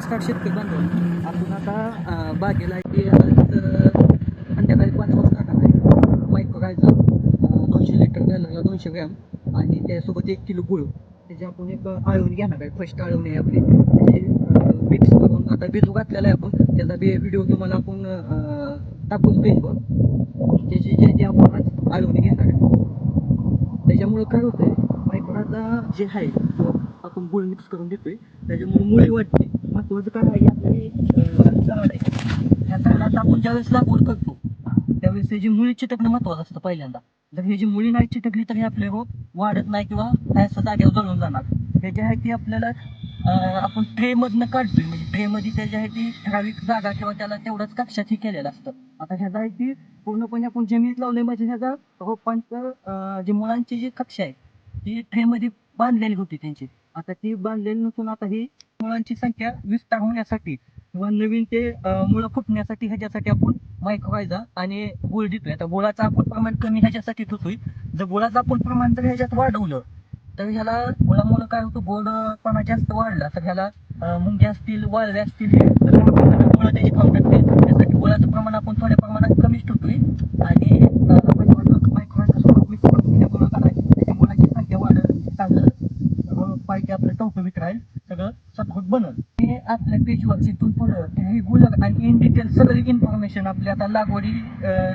नमस्कार शेतकरी बांधव. आपण आता बागेला संध्याकाळी 5 वाजता टाकणार आहे मायक्रोरायझा 200 लिटर घालायला 200 ग्रॅम आणि त्यासोबत 1 किलो गुळ. त्याची आपण एक आळवणी घेणार आहे. फर्स्ट आळवणी आहे आपली त्याची मिक्स करून आता भिजू घातलेला आहे आपण. त्याचा व्हिडिओ तुम्हाला आपण टाकून पेजवर त्याची जे आपण आळवणी घेणार आहे. त्याच्यामुळं काय होतंय, मायक्रोरायझा जे आहे तो आपण गुळ मिक्स करून देतोय त्याच्यामुळे मुळी वाटते. महत्वाचं काय आहे, आपले झाड आहे ह्या झाडात आपण ज्यावेळेस लागवड करतो त्यावेळेस त्याची मुळी चिटकणं महत्वाचं असतं पहिल्यांदा. जर ह्याची मुळी नाही चिटकली तर हे आपले रोप वाढत नाही किंवा ह्याचं जागेवर जळून जाणार. हे जे आहे ती आपल्याला आपण ट्रेमधनं काढतोय, म्हणजे ट्रेमध्ये त्याची आहे ती ठराविक जागा किंवा त्याला तेवढंच कक्षाची केलेलं असतं. आता ह्याचा आहे ती पूर्णपणे आपण जमिनीत लावले म्हणजे ह्याचा रोपांचं जी मुळांची जी कक्षा आहे ती ट्रेमध्ये बांधलेली होती त्यांची. आता ती बांधलेली नसून आता ही मुळांची संख्या विस्तार होण्यासाठी किंवा नवीन ते मुळं फुटण्यासाठी ह्याच्यासाठी आपण मायक्रोरायझा आणि गुळ देतोय. आता गुळाचं आपण प्रमाण कमी ह्याच्यासाठी ठेवतोय. जर गुळाचं आपण प्रमाण जर ह्याच्यात वाढवलं तर ह्याला गुळामुळं काय होतं, गोडपणा जास्त वाढला तर ह्याला मुंग्या असतील, वाळव्या असतील, मुळं त्याची खाऊ टाकते. त्यासाठी गुळाचं प्रमाण आपण थोड्या प्रमाणात कमीच ठेवतोय आणि मायक्रोरायझा मिक्स करून त्या गुळ काढायची. त्याच्या मुळाची संख्या वाढेल, चांगलं पाहिजे आपलं टवटवीत राहील, सगळं सखोट बनल. हे आपल्या पेजवर तिथून पुढं हे गुळ आणि इन डिटेल सगळी इन्फॉर्मेशन आपल्या आता लागवडी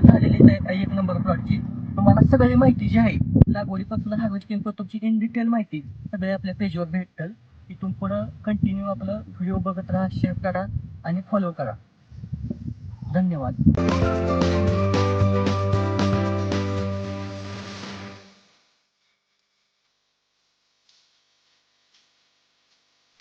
झालेलीच आहे 1 नंबर प्लॉटची. तुम्हाला सगळी माहिती जी आहे लागवडीपासून हार्वेस्टिंग तुमची इन डिटेल माहिती सगळी आपल्या पेजवर भेटेल. तिथून पुढं कंटिन्यू आपलं व्हिडिओ बघत राहा, शेअर करा आणि फॉलो करा. धन्यवाद.